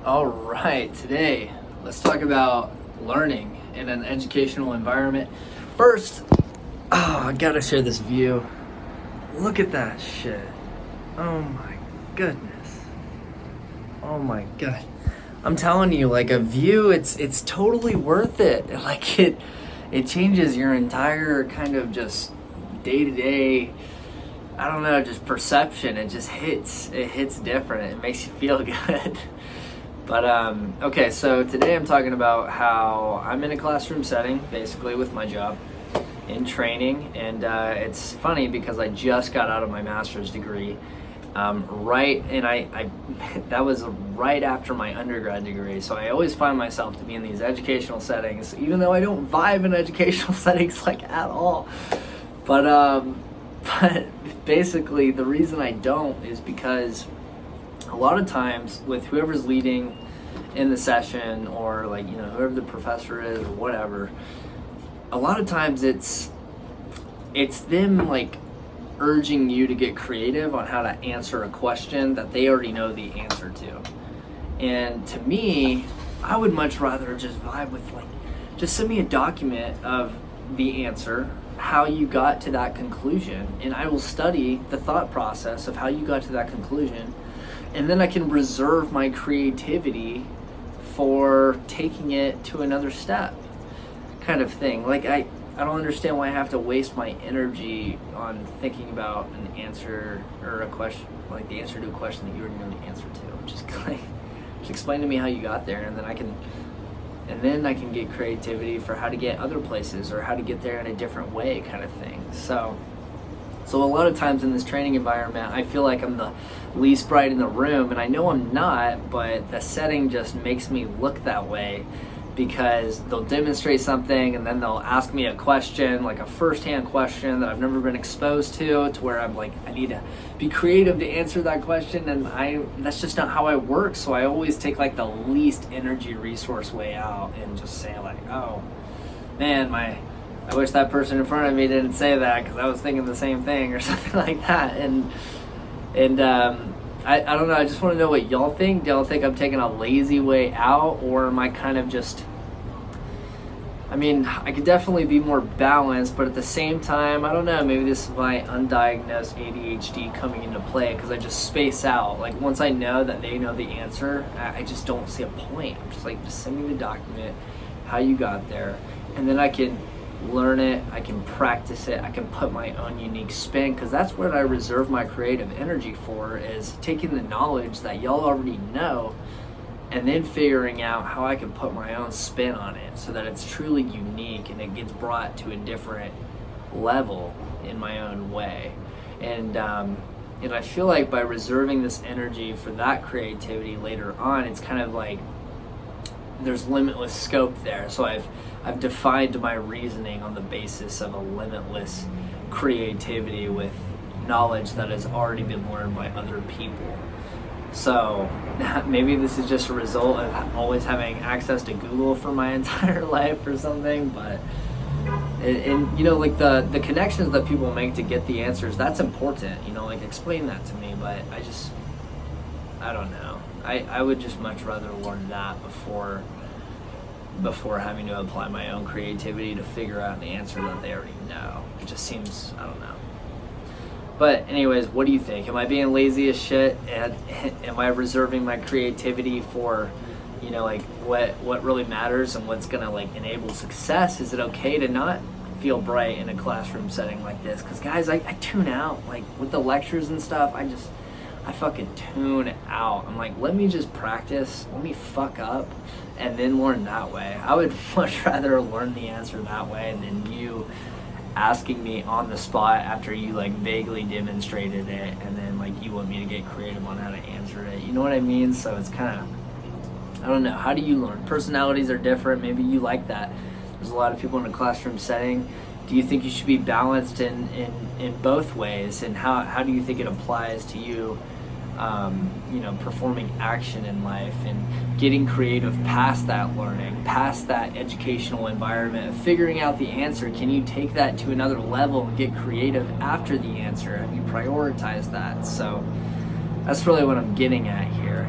All right, today let's talk about learning in an educational environment. First, I gotta share this view. Look at that shit. Oh my goodness. Oh my god. I'm telling you, like a view, it's totally worth it. Like it changes your entire kind of just day-to-day, I don't know, just perception. It hits different. It makes you feel good. But okay, so today I'm talking about how I'm in a classroom setting, basically with my job, in training, and it's funny because I just got out of my master's degree, I that was right after my undergrad degree. So I always find myself to be in these educational settings, even though I don't vibe in educational settings like at all. But basically the reason I don't is because a lot of times with whoever's leading in the session, or like, you know, whoever the professor is or whatever, a lot of times it's them like urging you to get creative on how to answer a question that they already know the answer to. And to me, I would much rather just vibe with, like, just send me a document of the answer, how you got to that conclusion, and I will study the thought process of how you got to that conclusion, and then I can reserve my creativity for taking it to another step, kind of thing. Like I don't understand why I have to waste my energy on thinking about an answer or a question, like the answer to a question that you already know the answer to. Just explain to me how you got there, and then I can get creativity for how to get other places or how to get there in a different way, kind of thing. So a lot of times in this training environment, I feel like I'm the least bright in the room, and I know I'm not, but the setting just makes me look that way, because they'll demonstrate something and then they'll ask me a question, like a first-hand question that I've never been exposed to where I'm like, I need to be creative to answer that question, and that's just not how I work. So I always take like the least energy resource way out and just say like, oh man, I wish that person in front of me didn't say that because I was thinking the same thing, or something like that. And I don't know, I just want to know what y'all think. Do y'all think I'm taking a lazy way out, or am I kind of just, I mean, I could definitely be more balanced, but at the same time, I don't know, maybe this is my undiagnosed ADHD coming into play, because I just space out. Like once I know that they know the answer, I just don't see a point. I'm just like, just send me the document, how you got there, and then I can learn it, I can practice it, I can put my own unique spin, because that's what I reserve my creative energy for, is taking the knowledge that y'all already know and then figuring out how I can put my own spin on it so that it's truly unique and it gets brought to a different level in my own way. And I feel like by reserving this energy for that creativity later on, it's kind of like there's limitless scope there. So I've defined my reasoning on the basis of a limitless creativity with knowledge that has already been learned by other people. So maybe this is just a result of always having access to Google for my entire life or something, but and you know, like the connections that people make to get the answers, that's important, you know, like explain that to me. But I don't know, I would just much rather learn that before having to apply my own creativity to figure out the answer that they already know. It just seems, I don't know. But anyways, what do you think? Am I being lazy as shit? And am I reserving my creativity for, you know, like what really matters and what's gonna like enable success? Is it okay to not feel bright in a classroom setting like this? Because guys, I tune out. Like with the lectures and stuff, I fucking tune out. I'm like, let me just practice, let me fuck up, and then learn that way. I would much rather learn the answer that way than you asking me on the spot after you like vaguely demonstrated it, and then like you want me to get creative on how to answer it. You know what I mean? So it's kind of, I don't know, how do you learn? Personalities are different. Maybe you like that. There's a lot of people in a classroom setting. Do you think you should be balanced in both ways? And how do you think it applies to you, you know, performing action in life and getting creative past that learning, past that educational environment, figuring out the answer? Can you take that to another level and get creative after the answer? Have you prioritized that? So that's really what I'm getting at here.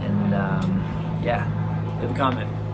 And Yeah. Leave a comment.